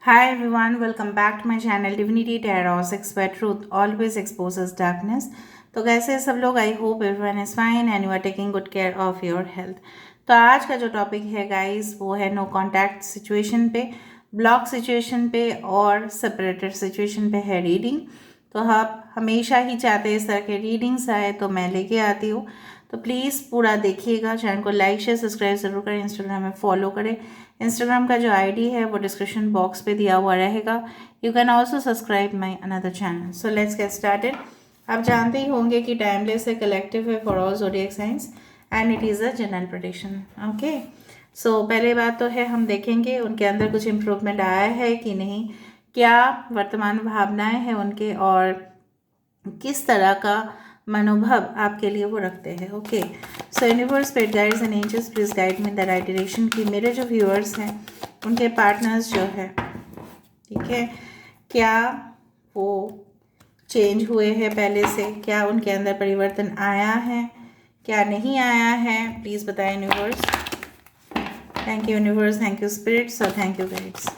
Hi everyone, welcome back to my channel Divinity Tarot Expert Truth always exposes darkness. तो कैसे हैं सब लोग? I hope everyone is fine and you are taking good care of your health. तो आज का जो topic है गाइस वो है नो कॉन्टैक्ट सिचुएशन पे, ब्लॉक सिचुएशन पे और सेपरेटेड सिचुएशन पे है रीडिंग। तो आप हमेशा ही चाहते हैं इस तरह के रीडिंग्स आए तो मैं लेके आती हूँ। तो प्लीज़ पूरा देखिएगा, चैनल को लाइक शेयर सब्सक्राइब ज़रूर करें, इंस्टाग्राम में फॉलो करें। इंस्टाग्राम का जो आईडी है वो डिस्क्रिप्शन बॉक्स पे दिया हुआ रहेगा। You can also subscribe my another channel. So let's get started. आप जानते ही होंगे कि टाइमलेस है, कलेक्टिव है for all zodiac science and it is a general prediction. Okay, so पहले बात तो है हम देखेंगे उनके अंदर कुछ इम्प्रूवमेंट आया है कि नहीं, क्या वर्तमान भावनाएं हैं उनके और किस तरह का मनोभाव आपके लिए वो रखते हैं। Okay, so universe, spirit guides and angels please guide me the right direction की मेरे जो व्यूअर्स हैं उनके पार्टनर्स जो है, ठीक है, क्या वो चेंज हुए हैं पहले से, क्या उनके अंदर परिवर्तन आया है, क्या नहीं आया है, प्लीज़ बताएं universe. Thank you universe, thank you spirits और thank you guides.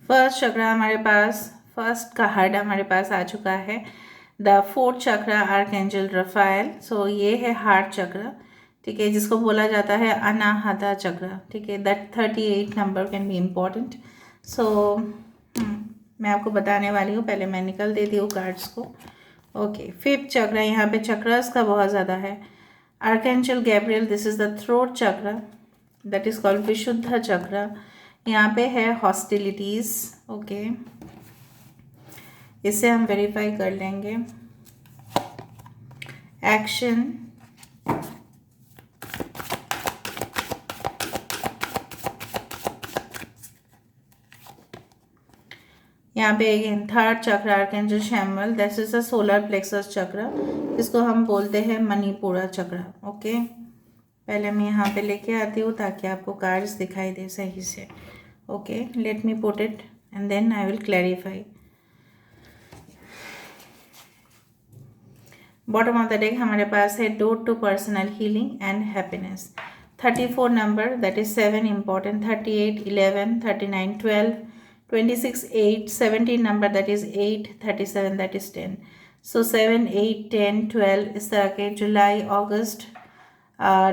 First chakra हमारे पास, फर्स्ट का कार्ड हमारे पास आ चुका है, द फोर्थ चक्र आर्कएंजल रफाएल। सो ये है हार्ट चक्र, ठीक है, जिसको बोला जाता है अनाहता चक्र, ठीक है। That 38 number can be important. So मैं आपको बताने वाली हूँ, पहले मैं निकल देती हूँ कार्ड्स को। ओके, फिफ्थ चक्र, यहाँ पे चक्रस का बहुत ज़्यादा है। Archangel Gabriel, this is the throat चक्र, दैट इज कॉल्ड विशुद्ध चक्र। यहाँ पे है हॉस्टिलिटीज़। ओके, इसे हम वेरीफाई कर लेंगे। एक्शन, यहाँ पे अगेन थर्ड चक्र archangel Samuel, that is a solar plexus चक्र, इसको हम बोलते हैं मणिपुरा चक्र। ओके, पहले मैं यहाँ पे लेके आती हूँ ताकि आपको कार्ड्स दिखाई दे सही से। Okay, let me put it and then I will clarify. Bottom of the deck हमारे पास है door to personal healing and happiness. 34 number, that is 7 important. 38 11, 39 12, 26 8, 17 number, that is 8, 37 that is 10। So 7 8 10 12 इस तरह के जुलाई अगस्त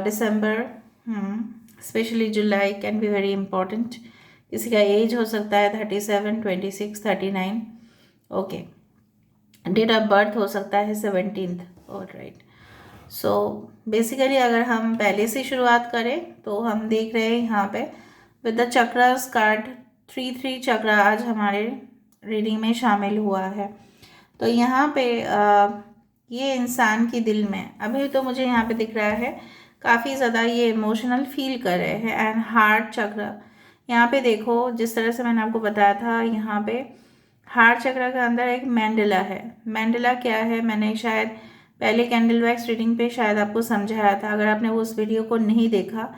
दिसंबर, स्पेशली जुलाई कैन बी वेरी इंपॉर्टेंट। किसी का एज हो सकता है 37, 26, 39। ओके, डेट ऑफ बर्थ हो सकता है 17th। All right, so basically अगर हम पहले से शुरुआत करें तो हम देख रहे हैं यहाँ पे विद द चक्रस कार्ड 3 चक्र आज हमारे रीडिंग में शामिल हुआ है। तो यहाँ पे ये इंसान की दिल में अभी तो मुझे यहाँ पे दिख रहा है काफ़ी ज़्यादा ये इमोशनल फील कर रहे हैं। एंड हार्ट चक्र, यहाँ पे देखो जिस तरह से मैंने आपको बताया था, यहाँ पे हार्ट चक्र के अंदर एक मैंडला है। मैंडला क्या है, मैंने शायद पहले कैंडल वैक्स रीडिंग पे शायद आपको समझाया था। अगर आपने उस वीडियो को नहीं देखा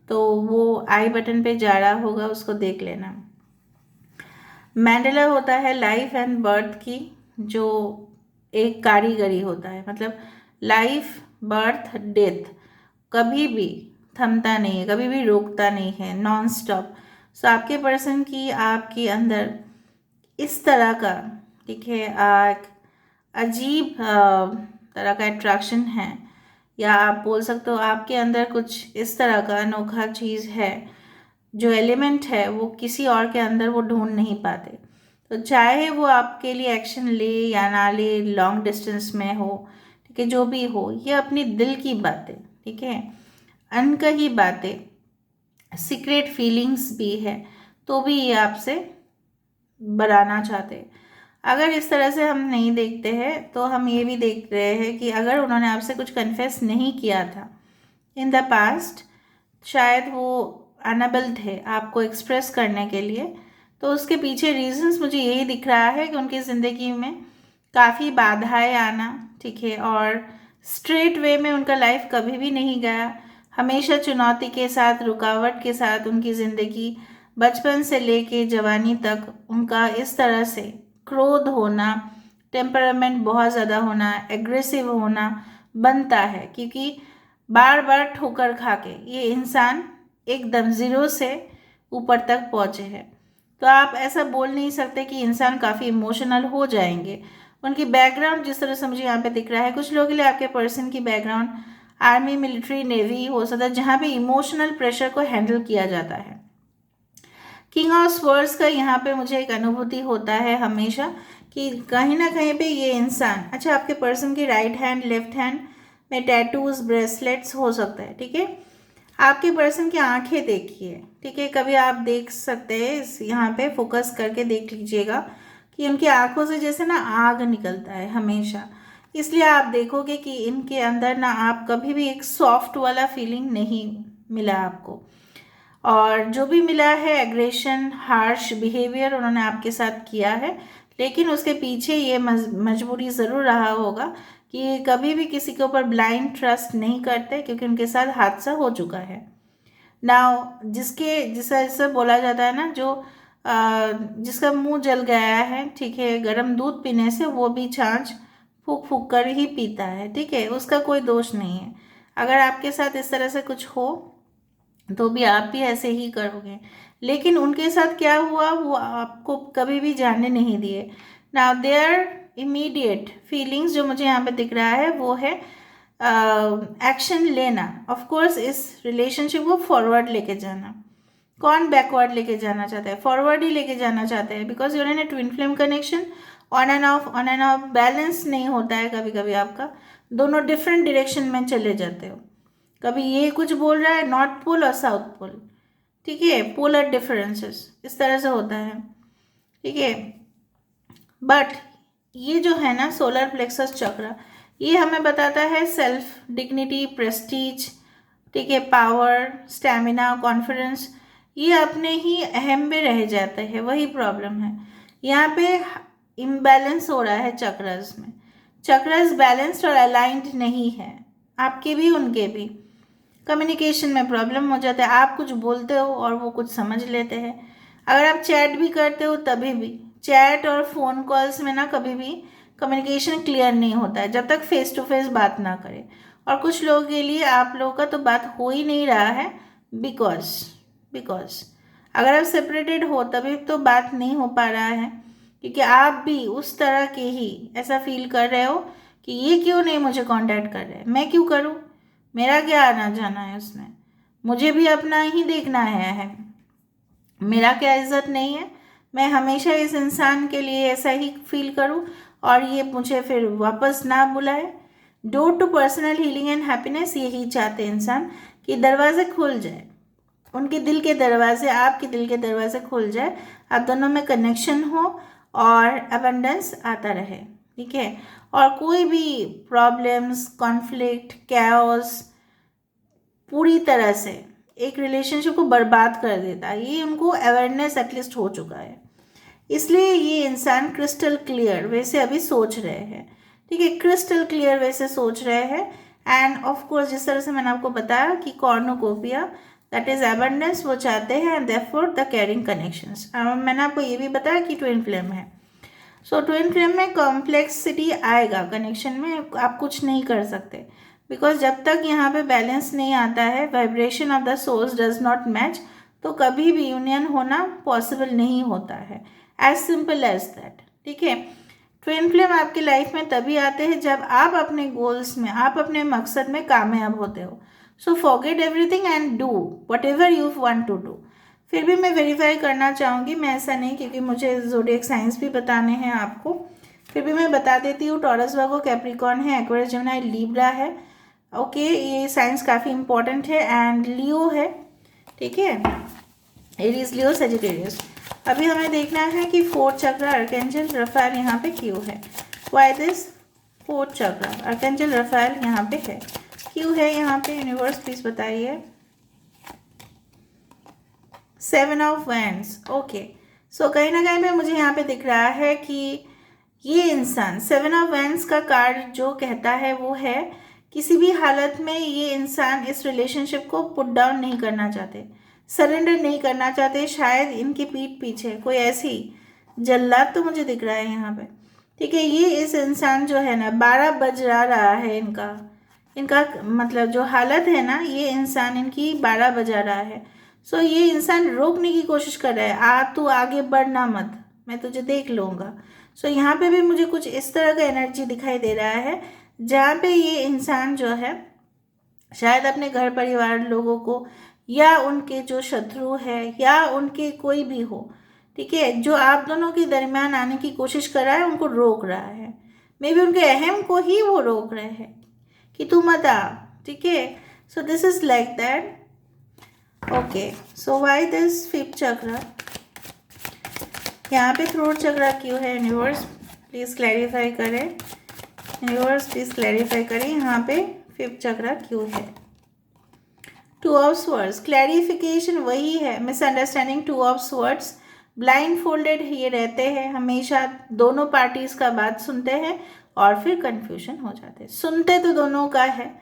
तो वो आई बटन पे जा रहा होगा, उसको देख लेना। मैंडला होता है लाइफ एंड बर्थ की जो एक कारीगरी होता है, मतलब लाइफ बर्थ डेथ कभी भी थमता नहीं है, कभी भी रोकता नहीं है, नॉन स्टॉप। सो आपके पर्सन की आपके अंदर इस तरह का, ठीक है, एक अजीब तरह का अट्रैक्शन है, या आप बोल सकते हो आपके अंदर कुछ इस तरह का अनोखा चीज़ है, जो एलिमेंट है वो किसी और के अंदर वो ढूंढ नहीं पाते। तो चाहे वो आपके लिए एक्शन ले या ना ले, लॉन्ग डिस्टेंस में हो, ठीक है, जो भी हो, ये अपनी दिल की बातें, ठीक है, अनकही बातें, सीक्रेट फीलिंग्स भी है, तो भी ये आपसे बनाना चाहते। अगर इस तरह से हम नहीं देखते हैं तो हम ये भी देख रहे हैं कि अगर उन्होंने आपसे कुछ कन्फेस नहीं किया था इन द पास्ट, शायद वो अनएबल थे आपको एक्सप्रेस करने के लिए, तो उसके पीछे रीजंस मुझे यही दिख रहा है कि उनकी ज़िंदगी में काफ़ी बाधाएं आना, ठीक है, और स्ट्रेट वे में उनका लाइफ कभी भी नहीं गया, हमेशा चुनौती के साथ, रुकावट के साथ उनकी ज़िंदगी बचपन से लेके जवानी तक उनका इस तरह से क्रोध होना, टेम्परामेंट बहुत ज़्यादा होना, एग्रेसिव होना बनता है, क्योंकि बार बार ठोकर खा के ये इंसान एकदम ज़ीरो से ऊपर तक पहुँचे हैं। तो आप ऐसा बोल नहीं सकते कि इंसान काफ़ी इमोशनल हो जाएंगे। उनकी बैकग्राउंड जिस तरह से मुझे यहाँ पे दिख रहा है, कुछ लोगों के लिए आपके पर्सन की बैकग्राउंड आर्मी, मिलिट्री, नेवी हो सकता है, जहाँ पे इमोशनल प्रेशर को हैंडल किया जाता है। किंग ऑफ स्वर्ड्स का यहाँ पे मुझे एक अनुभूति होता है हमेशा कि कहीं ना कहीं पे ये इंसान, अच्छा आपके पर्सन की राइट हैंड, लेफ्ट हैंड में टैटूज, ब्रेसलेट्स हो सकता है, ठीक है। आपके पर्सन की आंखें देखिए, ठीक है, कभी आप देख सकते हैं, यहाँ पे फोकस करके देख लीजिएगा कि उनकी आंखों से जैसे ना आग निकलता है हमेशा। इसलिए आप देखोगे कि इनके अंदर ना आप कभी भी एक सॉफ्ट वाला फीलिंग नहीं मिला आपको, और जो भी मिला है एग्रेशन, हार्श बिहेवियर उन्होंने आपके साथ किया है, लेकिन उसके पीछे ये मजबूरी ज़रूर रहा होगा कि ये कभी भी किसी के ऊपर ब्लाइंड ट्रस्ट नहीं करते, क्योंकि उनके साथ हादसा हो चुका है। नाउ जिससे बोला जाता है ना, जो जिसका मुंह जल गया है, ठीक है, गर्म दूध पीने से वो भी छाछ फूक फूक कर ही पीता है, ठीक है, उसका कोई दोष नहीं है। अगर आपके साथ इस तरह से कुछ हो तो भी आप भी ऐसे ही करोगे, लेकिन उनके साथ क्या हुआ वो आपको कभी भी जानने नहीं दिए। नाउ देयर इमीडिएट फीलिंग्स जो मुझे यहाँ पे दिख रहा है वो है एक्शन लेना, ऑफ कोर्स इस रिलेशनशिप को फॉरवर्ड लेके जाना। कौन बैकवर्ड लेके जाना चाहता है? फॉरवर्ड ही लेके जाना चाहते हैं, because you're in A twin flame connection. On end of balance नहीं होता है, कभी कभी आपका दोनों डिफरेंट डायरेक्शन में चले जाते हो। कभी ये कुछ बोल रहा है, नॉर्थ पोल और साउथ पोल, ठीक है, पोलर डिफरेंसेस इस तरह से होता है, ठीक है। बट ये जो है ना सोलर प्लेक्सस चक्र, ये हमें बताता है सेल्फ डिग्निटी, प्रेस्टीज, ठीक है, पावर, स्टैमिना, कॉन्फिडेंस, ये अपने ही अहम में रह जाते हैं। वही प्रॉब्लम है यहाँ पे, इम्बैलेंस हो रहा है चक्रस में। चक्रस बैलेंस्ड और अलाइंड नहीं है, आपके भी उनके भी। कम्युनिकेशन में प्रॉब्लम हो जाता है, आप कुछ बोलते हो और वो कुछ समझ लेते हैं। अगर आप चैट भी करते हो तभी भी, चैट और फ़ोन कॉल्स में ना कभी भी कम्युनिकेशन क्लियर नहीं होता है जब तक फेस टू फेस बात ना करें। और कुछ लोगों के लिए आप लोगों का तो बात हो ही नहीं रहा है, बिकॉज अगर आप सेपरेटेड हो तभी तो बात नहीं हो पा रहा है, क्योंकि आप भी उस तरह के ही ऐसा फील कर रहे हो कि ये क्यों नहीं मुझे कांटेक्ट कर रहे, मैं क्यों करूँ, मेरा क्या आना जाना है उसमें, मुझे भी अपना ही देखना है, मेरा क्या इज्जत नहीं है, मैं हमेशा इस इंसान के लिए ऐसा ही फील करूं और ये मुझे फिर वापस ना बुलाए। Door to personal healing and happiness, यही चाहते इंसान कि दरवाजे खुल जाए, उनके दिल के दरवाजे, आपके दिल के दरवाजे खुल जाए, आप दोनों में कनेक्शन हो और अबंडेंस आता रहे, ठीक है। और कोई भी प्रॉब्लम्स, कॉन्फ्लिक्ट, कैओस पूरी तरह से एक रिलेशनशिप को बर्बाद कर देता है, ये उनको अवेयरनेस एटलीस्ट हो चुका है। इसलिए ये इंसान क्रिस्टल क्लियर वैसे अभी सोच रहे हैं, ठीक है, क्रिस्टल क्लियर वैसे सोच रहे हैं। एंड ऑफ कोर्स जिस तरह से मैंने आपको बताया कि कॉर्नोकोपिया दैट इज एबंडेंस वो चाहते हैं, and therefore the caring connections. मैंने आपको ये भी बताया कि ट्विन फ्लेम है, सो ट्विन फ्लेम में कॉम्प्लेक्सिटी आएगा कनेक्शन में, आप कुछ नहीं कर सकते, बिकॉज जब तक यहाँ पे बैलेंस नहीं आता है, vibration of the souls does not match, तो कभी भी यूनियन होना पॉसिबल नहीं होता है, एज सिंपल एज दैट, ठीक है। ट्विन फ्लेम आपकी लाइफ में तभी आते हैं जब आप अपने गोल्स में, आप अपने मकसद में कामयाब होते हो। So forget everything and do whatever you want to do. फिर भी मैं वेरीफाई करना चाहूँगी, मैं ऐसा नहीं, क्योंकि मुझे ज़ोडिएक साइंस भी बताने हैं आपको, फिर भी मैं बता देती हूँ। टॉरस, वर्गो, कैप्रिकॉर्न है, एक्वेरियस, जेमिनी, लिब्रा है, ओके, ये साइंस काफ़ी इंपॉर्टेंट है। एंड लियो है, ठीक है, एरीज, लियो, सजिटेरियस। अभी हमें देखना है कि फोर्थ चक्र आर्कएंजल रफाएल यहाँ पे क्यों है, व्हाई दिस फोर्थ चक्र आर्कएंजल रफाएल यहाँ पे है, क्यों है यहाँ पे, यूनिवर्स प्लीज बताइए। 7 ऑफ वैंड्स, ओके, सो कहीं ना कहीं पे मुझे यहाँ पे दिख रहा है कि ये इंसान, 7 ऑफ वैंड्स का कार्ड जो कहता है वो है किसी भी हालत में ये इंसान इस रिलेशनशिप को पुट डाउन नहीं करना चाहते, सरेंडर नहीं करना चाहते। शायद इनके पीठ पीछे कोई ऐसी जल्लाद तो मुझे दिख रहा है यहाँ पे, ठीक है। ये इस इंसान जो है ना 12 बजा रहा है, इनका इनका मतलब जो हालत है ना, ये इंसान इनकी 12 बजा रहा है। सो ये इंसान रोकने की कोशिश कर रहा है, तू आगे बढ़ना मत, मैं तुझे देख लूँगा। सो यहाँ पे भी मुझे कुछ इस तरह का एनर्जी दिखाई दे रहा है, जहाँ पे ये इंसान जो है शायद अपने घर परिवार लोगों को, या उनके जो शत्रु है, या उनके कोई भी हो, ठीक है, जो आप दोनों के दरमियान आने की कोशिश कर रहा है, उनको रोक रहा है। मे बी उनके अहम को ही वो रोक रहे हैं कि तू मत आ, ठीक है। So this is like that. Okay, so why this fifth चक्र, यहाँ पे थ्रोट चक्र क्यों है? यूनिवर्स प्लीज क्लैरिफाई करें, यूनिवर्स प्लीज क्लैरिफाई करें, यहाँ पे फिफ्थ चक्र क्यों है? टू ऑफ स्वर्ड्स, क्लैरिफिकेशन वही है, misunderstanding. Two of swords, blind folded ये रहते हैं, हमेशा दोनों पार्टीज का बात सुनते हैं और फिर कंफ्यूजन हो जाते हैं। सुनते तो दोनों का है,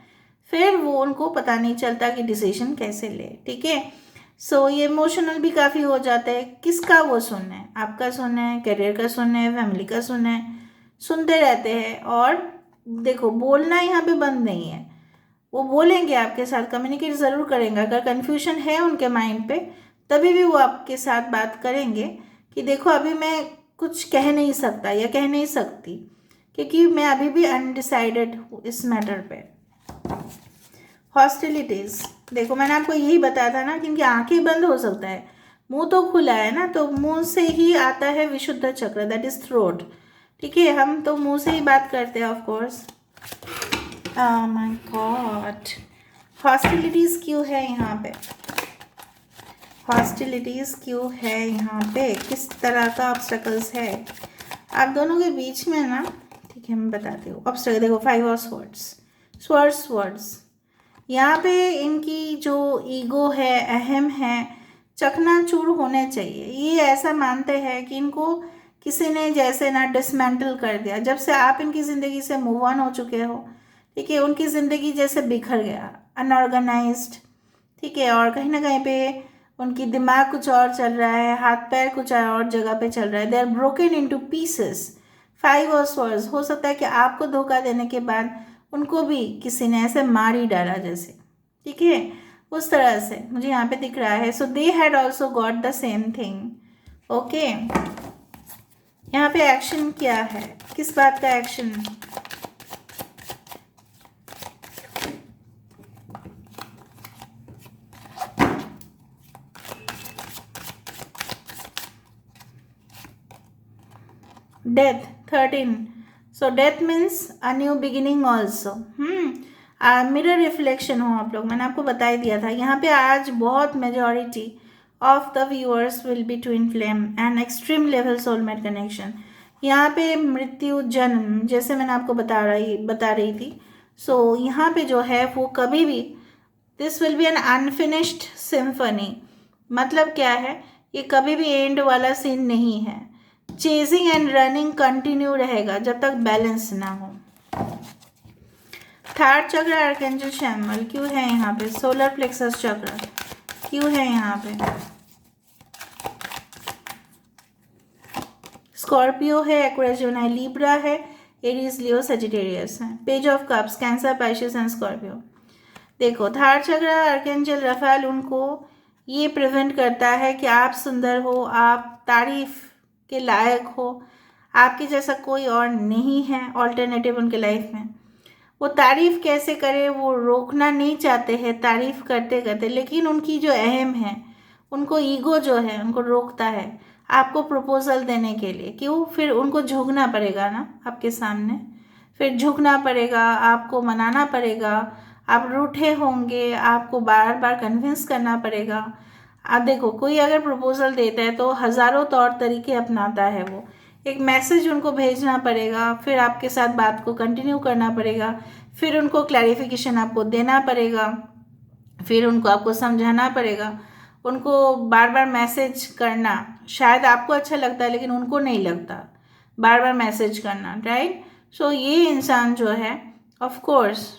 फिर वो उनको पता नहीं चलता कि डिसीजन कैसे ले, ठीक है। सो ये इमोशनल भी काफ़ी हो जाता है। किसका वो सुनना है? आपका सुनना है, करियर का सुनना है, फैमिली का सुनना है, सुनते रहते हैं। और देखो, बोलना यहाँ पे बंद नहीं है, वो बोलेंगे आपके साथ, कम्युनिकेट ज़रूर करेंगे। अगर कन्फ्यूजन है उनके माइंड पे, तभी भी वो आपके साथ बात करेंगे कि देखो अभी मैं कुछ कह नहीं सकता या कह नहीं सकती, क्योंकि मैं अभी भी अनडिसाइडेड हूँ इस मैटर पे। हॉस्टिलिटीज़, देखो मैंने आपको यही बताया था ना कि इनकी आंखें बंद हो सकता है, मुंह तो खुला है ना, तो मुंह से ही आता है विशुद्ध चक्र, दैट इज थ्रोट, ठीक है। हम तो मुंह से ही बात करते हैं of course. Oh my God, hostilities क्यों है यहाँ पे? हॉस्टिलिटीज़ क्यों है यहाँ पे? किस तरह का ऑब्स्टेकल्स है आप दोनों के बीच में ना, ठीक है मैं बताती हूँ। ऑब्स्टेकल देखो, 5 ऑफ स्वर्ड्स, यहाँ पे इनकी जो ईगो है, अहम है, चकनाचूर होने चाहिए। ये ऐसा मानते हैं कि इनको किसी ने जैसे ना डिसमेंटल कर दिया, जब से आप इनकी ज़िंदगी से मूव ऑन हो चुके हो, ठीक है। उनकी ज़िंदगी जैसे बिखर गया, अनऑर्गेनाइज्ड, ठीक है। और कहीं ना कहीं पे उनकी दिमाग कुछ और चल रहा है, हाथ पैर कुछ और जगह पे चल रहा है। They are broken into pieces. 5 of swords, हो सकता है कि आपको धोखा देने के बाद उनको भी किसी ने ऐसे मार ही डाला जैसे, ठीक है, उस तरह से मुझे यहाँ पे दिख रहा है। So they had also got the same thing. Okay, यहाँ पे एक्शन क्या है? किस बात का action? Death 13। So death means a new beginning also. Mirror reflection हो आप लोग, मैंने आपको बता ही दिया था। यहाँ पे आज बहुत majority of the viewers will be twin flame and extreme level soulmate connection. यहाँ पे मृत्यु जन्म, जैसे मैंने आपको बता रही थी। सो यहाँ पे जो है वो कभी भी, this will be an unfinished symphony. मतलब क्या है? ये कभी भी एंड वाला सीन नहीं है। चेजिंग एंड रनिंग कंटिन्यू रहेगा जब तक बैलेंस ना हो। थर्ड चक्र आर्कएंजल शैमुएल क्यों है यहाँ पे? सोलर प्लेक्सस चक्र क्यों है यहाँ पे? स्कॉर्पियो है, एक्वेरियस, जेमिनी, लिब्रा है, एरीज, लियो, सजिटेरियस है। Page of cups, cancer, Pisces and Scorpio. देखो, थर्ड चक्र आर्कएंजल रफाएल उनको ये प्रिवेंट करता है कि आप सुंदर हो, आप तारीफ के लायक हो, आपके जैसा कोई और नहीं है ऑल्टरनेटिव उनके लाइफ में। वो तारीफ कैसे करे, वो रोकना नहीं चाहते हैं तारीफ करते करते, लेकिन उनकी जो अहम है, उनको ईगो जो है उनको रोकता है आपको प्रपोजल देने के लिए। क्यों? फिर उनको झुकना पड़ेगा ना आपके सामने, फिर झुकना पड़ेगा, आपको मनाना पड़ेगा, आप रूठे होंगे, आपको बार बार कन्विंस करना पड़ेगा। आप देखो, कोई अगर प्रपोजल देता है तो हज़ारों तौर तरीके अपनाता है। वो एक मैसेज उनको भेजना पड़ेगा, फिर आपके साथ बात को कंटिन्यू करना पड़ेगा, फिर उनको क्लैरिफिकेशन आपको देना पड़ेगा, फिर उनको आपको समझाना पड़ेगा, उनको बार बार मैसेज करना। शायद आपको अच्छा लगता है लेकिन उनको नहीं लगता बार बार मैसेज करना, राइट। सो ये इंसान जो है, ऑफ कोर्स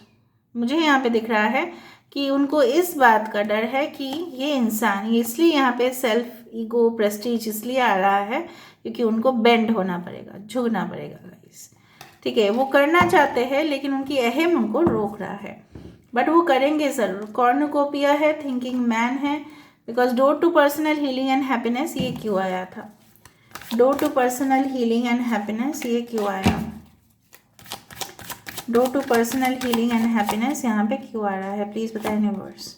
मुझे यहाँ पे दिख रहा है कि उनको इस बात का डर है कि ये इंसान, इसलिए यहाँ पे सेल्फ ईगो प्रेस्टीज इसलिए आ रहा है क्योंकि उनको बेंड होना पड़ेगा, झुकना पड़ेगा गाइस। ठीक है, वो करना चाहते हैं लेकिन उनकी अहम उनको रोक रहा है, बट वो करेंगे ज़रूर। कॉर्नुकोपिया है, थिंकिंग मैन है, because door to personal healing and happiness ये क्यों आया था? Door to personal healing and happiness ये क्यों आया? Door to personal healing and happiness यहाँ पे क्यों आ रहा है? प्लीज़ बताएं यूनिवर्स।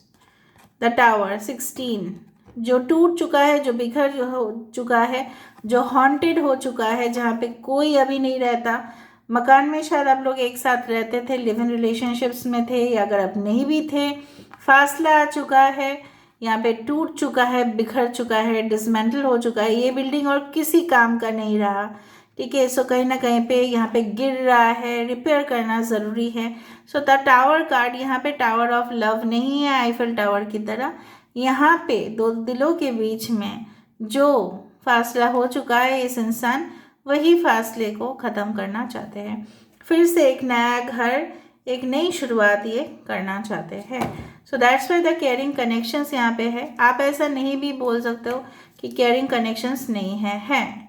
द टावर 16, जो टूट चुका है, जो बिखर हो चुका है, जो हॉन्टेड हो चुका है, जहाँ पे कोई अभी नहीं रहता। मकान में शायद आप लोग एक साथ रहते थे, लिव इन रिलेशनशिप्स में थे, या अगर अब नहीं भी थे, फासला आ चुका है, यहाँ पे टूट चुका है, बिखर चुका है, डिसमेंटल हो चुका है ये बिल्डिंग और किसी काम का नहीं रहा। ठीक है, सो कहीं ना कहीं पे यहाँ पे गिर रहा है, रिपेयर करना ज़रूरी है। सो द टावर कार्ड यहाँ पे टावर ऑफ लव नहीं है आईफिल टावर की तरह। यहाँ पे दो दिलों के बीच में जो फासला हो चुका है, इस इंसान वही फासले को ख़त्म करना चाहते हैं, फिर से एक नया घर, एक नई शुरुआत ये करना चाहते हैं। So that's why the caring connections यहाँ पे है। आप ऐसा नहीं भी बोल सकते हो कि केयरिंग कनेक्शंस नहीं है,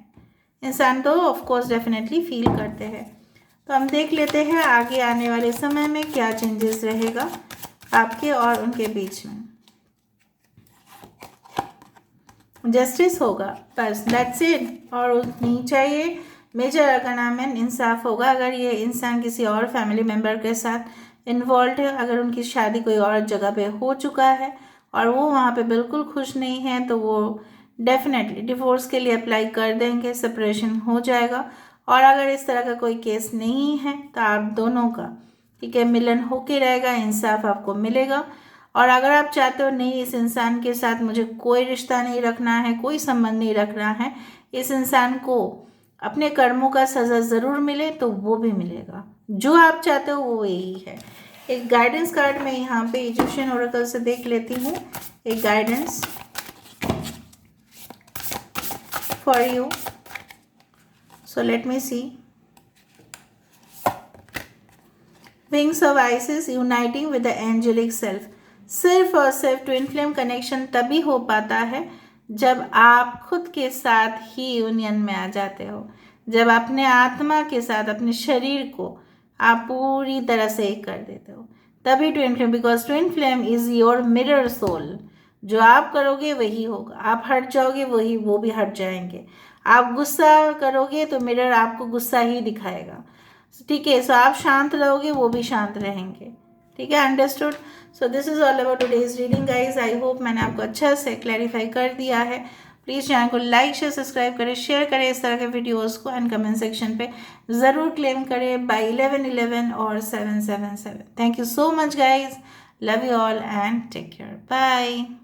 इंसान तो ऑफकोर्स डेफिनेटली फील करते हैं। तो हम देख लेते हैं आगे आने वाले समय में क्या चेंजेस रहेगा आपके और उनके बीच में। जस्टिस होगा, बस दैट्स इट, और नहीं चाहिए। मेजर अरकाना में इंसाफ होगा। अगर ये इंसान किसी और फैमिली मेम्बर के साथ इन्वॉल्व है, अगर उनकी शादी कोई और जगह पे हो चुका है और वो वहाँ पे बिल्कुल खुश नहीं है, तो वो डेफिनेटली डिवोर्स के लिए अप्लाई कर देंगे, सेपरेशन हो जाएगा। और अगर इस तरह का कोई केस नहीं है तो आप दोनों का ठीक है मिलन होके रहेगा, इंसाफ आपको मिलेगा। और अगर आप चाहते हो नहीं, इस इंसान के साथ मुझे कोई रिश्ता नहीं रखना है, कोई संबंध नहीं रखना है, इस इंसान को अपने कर्मों का सज़ा ज़रूर मिले, तो वो भी मिलेगा। जो आप चाहते हो वो यही है। एक गाइडेंस कार्ड मैं यहाँ पे इजिप्शियन ओरेकल से देख लेती हूँ, एक guidance for you. So let me see. Wings of Isis uniting with the angelic self. सिर्फ और सिर्फ ट्विन फ्लेम कनेक्शन तभी हो पाता है जब आप खुद के साथ ही यूनियन में आ जाते हो, जब अपने आत्मा के साथ अपने शरीर को आप पूरी तरह से एक कर देते हो, तभी twin flame. Because twin flame is your mirror soul. जो आप करोगे वही होगा, आप हट जाओगे वही वो भी हट जाएंगे। आप गुस्सा करोगे तो मिरर आपको गुस्सा ही दिखाएगा। ठीक है, सो आप शांत रहोगे वो भी शांत रहेंगे। ठीक है, understood. So this is all about today's reading guys. I hope मैंने आपको अच्छा से क्लैरिफाई कर दिया है। प्लीज़ चैनल को लाइक शेयर सब्सक्राइब करें, शेयर करें इस तरह के वीडियोस को, एंड कमेंट सेक्शन पे ज़रूर क्लेम करें बाय 1111 और 777। Thank you so much guys, love you all and take care, bye.